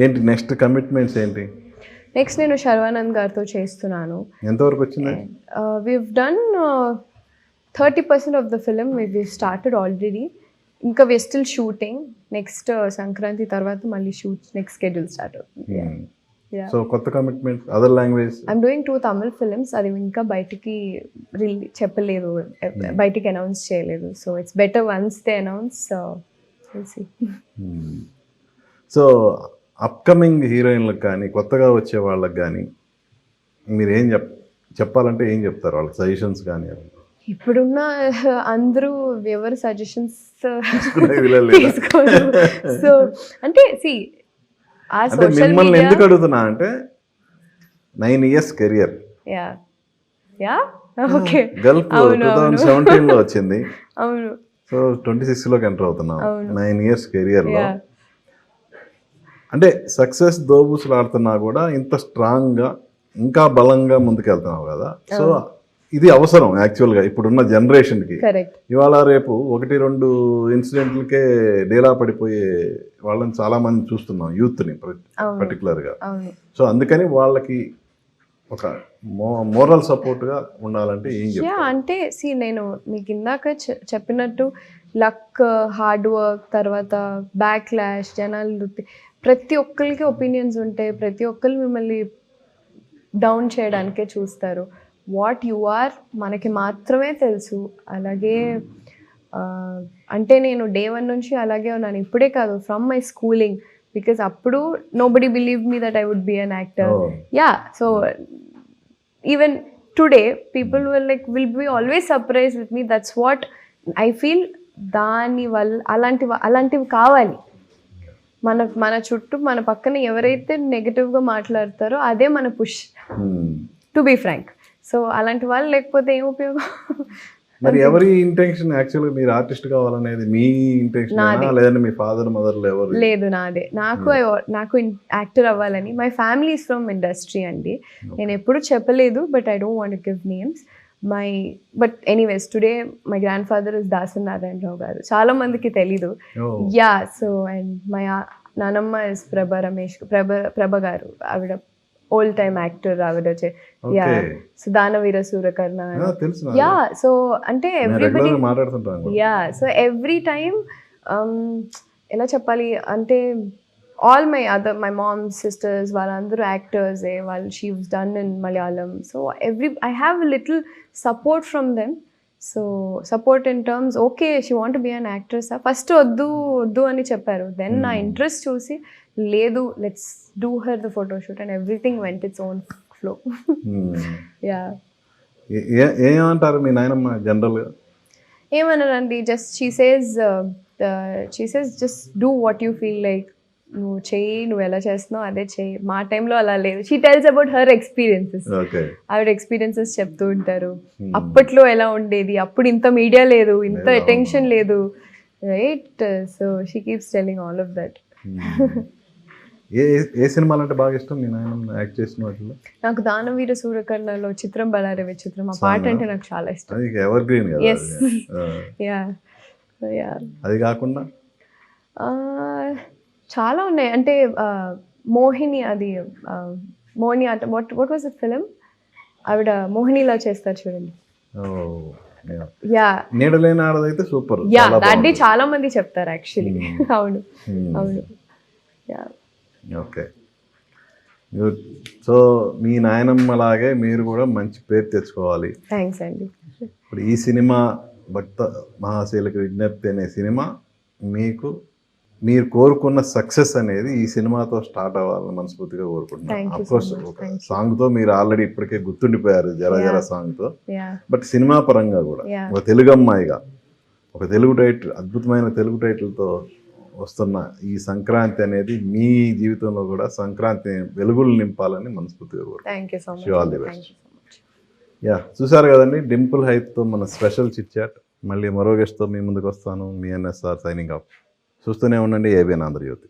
ఏంటి next commitments ఏంటి? Next నేను శర్వానంద్ గారితో చేస్తున్నాను. ఎంతవరకు వచ్చింది? We've done 30% of the film. We've started already. ఇంకా we still shooting. Next Sankranti తర్వాత మళ్ళీ షూట్ నెక్స్ట్ షెడ్యూల్ స్టార్ట్ అవుతుంది. సో కొత్త commitment other language? I'm doing 2 Tamil films. అది ఇంకా బయటికి చెప్పలేదు, బయటికి అనౌన్స్ చేయలేదు. So it's better once they announce. So upcoming హీరోయిన్లకు కానీ కొత్తగా వచ్చే వాళ్ళకి కానీ మీరు ఏం చెప్పాలంటే ఏం చెప్తారు? వాళ్ళకి సజెషన్స్ కానీ? ఇప్పుడున్న అందరూ ఎవరు సజెషన్స్ తీసుకోరు. సో అంటే మిమ్మల్ని ఎందుకు అడుగుతున్నా అంటే 9 years కెరియర్ ఓకే గల్ఫ్ 2017లో వచ్చింది. అవును. సో 26లోకి ఎంటర్ అవుతున్నాం. 9 years కెరియర్లో అంటే సక్సెస్ దోబూసులు ఆడుతున్నా కూడా ఇంత స్ట్రాంగ్గా ఇంకా బలంగా ముందుకెళ్తున్నావు కదా. సో ఇది అవసరం యాక్చువల్గా ఇప్పుడున్న జనరేషన్కి. ఇవాళ రేపు 1-2 ఇన్సిడెంట్లకే డేలా పడిపోయే వాళ్ళని చాలా మంది చూస్తున్నాం, యూత్ని పర్టికులర్గా. సో అందుకని వాళ్ళకి ఒక మోరల్ సపోర్ట్గా ఉండాలంటే ఏం చెప్తారు? అంటే నేను మీకు ఇందాక చెప్పినట్టు లక్, హార్డ్ వర్క్, తర్వాత బ్యాక్లాష్, జనాలు ప్రతి ఒక్కరికి ఒపీనియన్స్ ఉంటాయి. ప్రతి ఒక్కరు మిమ్మల్ని డౌన్ చేయడానికే చూస్తారు. వాట్ యు ఆర్ మనకి మాత్రమే తెలుసు. అలాగే అంటే నేను డే 1 నుంచి అలాగే ఉన్నాను. ఇప్పుడే కాదు, ఫ్రమ్ మై స్కూలింగ్. బికాజ్ అప్పుడు nobody believe me that I would be an actor. So even today people will be always surprise with me. That's what I feel. దాని వల్ల అలాంటివి కావాలి. మన చుట్టూ మన పక్కన ఎవరైతే నెగటివ్గా మాట్లాడతారో అదే మన push, to be frank. So అలాంటి వాళ్ళు లేకపోతే ఏం ఉపయోగం? మరి ఎవరి ఇంటెన్షన్ యాక్చువల్గా మీరు ఆర్టిస్ట్ కావాలనేది మీ ఇంటెన్షన్ లేదంటే మీ ఫాదర్ మదర్ ఎవరు? లేదు, నాదే. నాకు యాక్టర్ అవ్వాలని. My family is from industry అండి. నేను ఎప్పుడు చెప్పలేదు, but I don't want to give names. But anyways today my grand father is Dasari Narayana Rao గారు. చాలా మందికి తెలీదు. సో అండ్ మై నానమ్మ ఇస్ ప్రభ గారు. ఆవిడ ఓల్డ్ టైమ్ యాక్టర్. ఆవిడ సో దానవీర సూరకర్ణ. సో అంటే ఎవ్రీబడి. సో ఎవ్రీ టైమ్ ఎలా చెప్పాలి అంటే all my mom's sisters వాళ్ళందరూ యాక్టర్సే. she was done in Malayalam. So I have a little support from them. So support in terms, okay, she want to be an actress. First వద్దు అని చెప్పారు. Then నా interest చూసి లేదు, let's do her the photo shoot, and everything went its own flow. ఏమంటారు మీ నాయనమ్మ జనరల్గా? ఏమన్నారండి, just she says just do what you feel like. నువ్వు చెయ్యి, నువ్వు ఎలా చేస్తున్నావు అదే చెయ్యి. మా టైంలో అలా లేదు. She tells about her experiences. ఆవిడ ఎక్స్పీరియన్సెస్ చెప్తూ ఉంటారు. అప్పట్లో ఎలా ఉండేది, అప్పుడు ఇంత మీడియా లేదు, ఇంత అటెన్షన్ లేదు, right? So she keeps telling all of that. ఏ సినిమాలు అంటే బాగా ఇష్టం మీ నాయన యాక్ట్ చేసిన వాటిలో? నాకు దానవీర సూరకర్ణలో చిత్రం బలారే విచిత్రం ఆ పాట అంటే నాకు చాలా ఇష్టం. ఎవర్ గ్రీన్ కదా. ఎస్. అది కాకుండా చాలా ఉన్నాయి. అంటే మోహిని, అది మోహిని ఆట. What was the film? ఆవిడ మోహినిలా చేస్తారు చూడండి. నీడలేని ఆడదైతే సూపర్. దాన్ని చాలా మంది చెప్తారు యాక్చువల్లీ. అవును. ఓకే, సో మీ నాయనమ్మలాగే మీరు కూడా మంచి పేరు తెచ్చుకోవాలి. థ్యాంక్స్ అండి. ఇప్పుడు ఈ సినిమా భక్త మహాశైలకు విజ్ఞప్తి అనే సినిమా మీరు కోరుకున్న సక్సెస్ అనేది ఈ సినిమాతో స్టార్ట్ అవ్వాలని మనస్ఫూర్తిగా కోరుకుంటున్నాను. అఫ్కోర్స్ ఒక సాంగ్తో మీరు ఆల్రెడీ ఇప్పటికే గుర్తుండిపోయారు, జర జర సాంగ్తో. బట్ సినిమా పరంగా కూడా ఒక తెలుగు అమ్మాయిగా ఒక తెలుగు టైటిల్, అద్భుతమైన తెలుగు టైటిల్తో వస్తున్న ఈ సంక్రాంతి అనేది మీ జీవితంలో కూడా సంక్రాంతి వెలుగులు నింపాలని మనస్ఫూర్తిగా కోరుకుంటున్నాను. All the best. చూసారు కదండి, డింపుల్ హైత్తో మన స్పెషల్ చిట్ చాట్. మళ్ళీ మరో గెస్ట్తో మీ ముందుకు వస్తాను. మీ ఎన్ఎస్ఆర్ సైనింగ్ ఆఫ్. చూస్తూనే ఉండండి ఏబిఎన్ ఆంధ్రజ్యోతి.